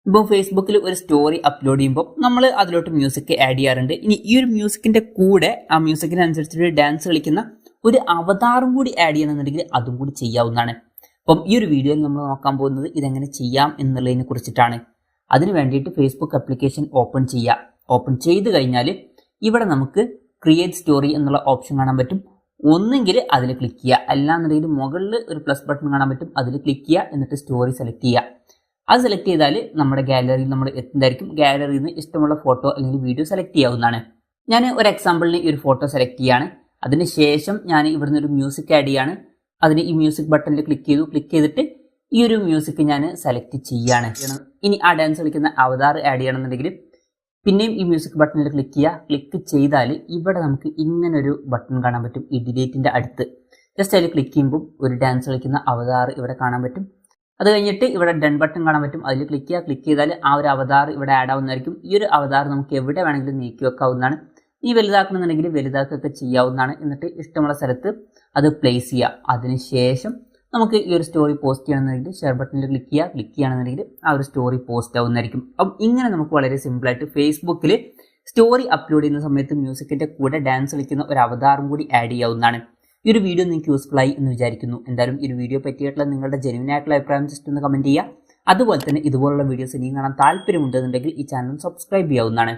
ഇപ്പോൾ ഫേസ്ബുക്കിൽ ഒരു സ്റ്റോറി അപ്ലോഡ് ചെയ്യുമ്പോൾ നമ്മൾ അതിലോട്ട് മ്യൂസിക് ആഡ് ചെയ്യാറുണ്ട്. ഇനി ഈ ഒരു മ്യൂസിക്കിന്റെ കൂടെ ആ മ്യൂസിക്കിനനുസരിച്ചിട്ട് ഡാൻസ് കളിക്കുന്ന ഒരു അവതാറും കൂടി ആഡ് ചെയ്യണമെന്നുണ്ടെങ്കിൽ അതും കൂടി ചെയ്യാവുന്നതാണ്. അപ്പം ഈ ഒരു വീഡിയോയിൽ നമ്മൾ നോക്കാൻ പോകുന്നത് ഇതെങ്ങനെ ചെയ്യാം എന്നുള്ളതിനെ കുറിച്ചിട്ടാണ്. അതിന് വേണ്ടിയിട്ട് ഫേസ്ബുക്ക് ആപ്ലിക്കേഷൻ ഓപ്പൺ ചെയ്യുക. ഓപ്പൺ ചെയ്ത് കഴിഞ്ഞാൽ ഇവിടെ നമുക്ക് ക്രിയേറ്റ് സ്റ്റോറി എന്നുള്ള ഓപ്ഷൻ കാണാൻ പറ്റും. ഒന്നെങ്കിൽ അതിൽ ക്ലിക്ക് ചെയ്യുക, അല്ലാന്നുണ്ടെങ്കിൽ മുകളിൽ ഒരു പ്ലസ് ബട്ടൺ കാണാൻ പറ്റും, അതിൽ ക്ലിക്ക് ചെയ്യുക, എന്നിട്ട് സ്റ്റോറി സെലക്ട് ചെയ്യുക. അത് സെലക്ട് ചെയ്താൽ നമ്മുടെ ഗാലറിയിൽ നമ്മൾ എത്തുന്നതായിരിക്കും. ഗാലറിയിൽ നിന്ന് ഇഷ്ടമുള്ള ഫോട്ടോ അല്ലെങ്കിൽ വീഡിയോ സെലക്ട് ചെയ്യാവുന്നതാണ്. ഞാൻ ഒരു എക്സാമ്പിളിന് ഈ ഒരു ഫോട്ടോ സെലക്ട് ചെയ്യാണ്. അതിനുശേഷം ഞാൻ ഇവിടുന്ന് ഒരു മ്യൂസിക് ആഡ് ചെയ്യാണ്. അതിന് ഈ മ്യൂസിക് ബട്ടണിൽ ക്ലിക്ക് ചെയ്തിട്ട് ഈ ഒരു മ്യൂസിക് ഞാൻ സെലക്ട് ചെയ്യാണ്. ഇനി ആ ഡാൻസ് കളിക്കുന്ന അവതാർ ആഡ് ചെയ്യണമെന്നുണ്ടെങ്കിൽ പിന്നെയും ഈ മ്യൂസിക് ബട്ടണിൽ ക്ലിക്ക് ചെയ്യുക. ക്ലിക്ക് ചെയ്താൽ ഇവിടെ നമുക്ക് ഇങ്ങനൊരു ബട്ടൺ കാണാൻ പറ്റും, ഈ ഡിലീറ്റിൻ്റെ അടുത്ത്. ജസ്റ്റ് അതിൽ ക്ലിക്ക് ചെയ്യുമ്പോൾ ഒരു ഡാൻസ് കളിക്കുന്ന അവതാർ ഇവിടെ കാണാൻ പറ്റും. അത് കഴിഞ്ഞിട്ട് ഇവിടെ ഡൺ ബട്ടൺ കാണാൻ പറ്റും, അതിൽ ക്ലിക്ക് ചെയ്യുക. ക്ലിക്ക് ചെയ്താൽ ആ ഒരു അവതാർ ഇവിടെ ആഡ് ആവുന്നതായിരിക്കും. ഈ ഒരു അവതാർ നമുക്ക് എവിടെ വേണമെങ്കിലും നീക്കി വെക്കാവുന്നതാണ്. ഈ വലുതാക്കണമെന്നുണ്ടെങ്കിൽ വലുതാക്കൊക്കെ ചെയ്യാവുന്നതാണ്. എന്നിട്ട് ഇഷ്ടമുള്ള സ്ഥലത്ത് അത് പ്ലേസ് ചെയ്യുക. അതിനുശേഷം നമുക്ക് ഈ ഒരു സ്റ്റോറി പോസ്റ്റ് ചെയ്യണമെന്നുണ്ടെങ്കിൽ ഷെയർ ബട്ടണിൽ ക്ലിക്ക് ചെയ്യുകയാണെന്നുണ്ടെങ്കിൽ ആ ഒരു സ്റ്റോറി പോസ്റ്റ് ആവുന്നതായിരിക്കും. അപ്പം ഇങ്ങനെ നമുക്ക് വളരെ സിമ്പിളായിട്ട് ഫേസ്ബുക്കിൽ സ്റ്റോറി അപ്ലോഡ് ചെയ്യുന്ന സമയത്ത് മ്യൂസിക്കിൻ്റെ കൂടെ ഡാൻസ് കളിക്കുന്ന ഒരു അവതാറും കൂടി ആഡ് ചെയ്യാവുന്നതാണ്. ഈ ഒരു വീഡിയോ നിങ്ങൾക്ക് യൂസ്ഫുൾ ആയി എന്ന് വിചാരിക്കുന്നു. എന്തായാലും ഈ ഒരു വീഡിയോ പറ്റിയിട്ടുള്ള നിങ്ങളുടെ ജെന്യുവൻ ആയിട്ടുള്ള അഭിപ്രായം ജസ്റ്റ് ഒന്ന് കമൻറ്റ് ചെയ്യുക. അതുപോലെ തന്നെ ഇതുപോലുള്ള വീഡിയോസ് ഇനിയും കാണാൻ താല്പര്യമുണ്ടെന്നുണ്ടെങ്കിൽ ഈ ചാനൽ സബ്സ്ക്രൈബ് ചെയ്യാവുന്നതാണ്.